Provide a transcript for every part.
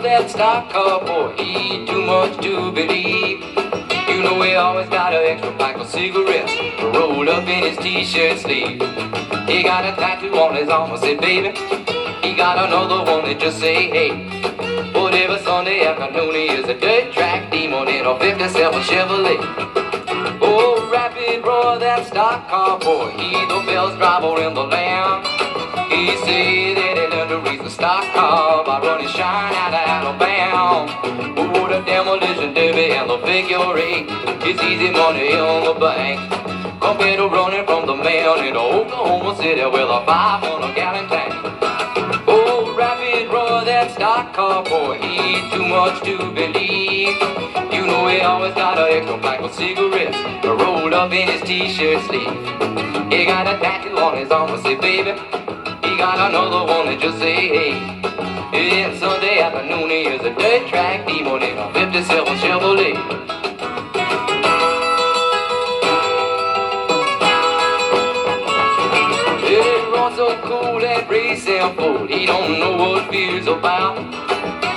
that stock car boy, he too much to believe. You know he always got an extra pack of cigarettes rolled up in his t-shirt sleeve. He got a tattoo on his arm that said baby. He got another one that just say hey. But every Sunday afternoon he is a dirt track demon in a 57 Chevrolet. Oh, rapid roar, that stock car boy, he the best driver in the land. He said that he learned to race the stock car by running shine out of Alabama. Oh, the demolition derby and the figure eight, it's easy money in the bank compared to running from the man in Oklahoma City with a 500-gallon tank. Oh, rapid roar, that stock car boy, he too much to believe. You know he always got an extra pack of cigarettes rolled up in his t-shirt sleeve. He got a tattoo on his arm that say baby. He got another one that just say hey. And Sunday afternoon he is a dirt track demon in a 57 Chevrolet. He runs so cool and racing full, he don't know what fear's about.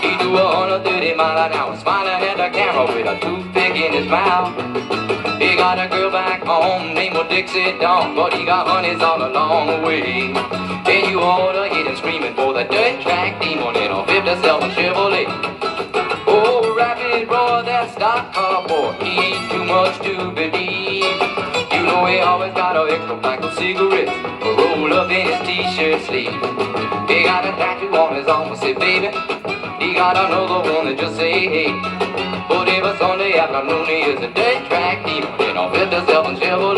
He do 130 miles an hour, smiling at the camera with a toothpick in his mouth. He got a girl back home named Dixie Dawn, but he got honeys all along the way. And you ought to hear him screaming for the dirt track demon in a 57 Chevrolet. Oh, rapid roar, that stock car boy, he ain't too much to believe. You know he always got an extra pack of cigarettes rolled up in his t-shirt sleeve. He got a tattoo on his arm that say baby. He got another one that just say hey. But every Sunday afternoon he is a dirt track demon in a 57 Chevrolet.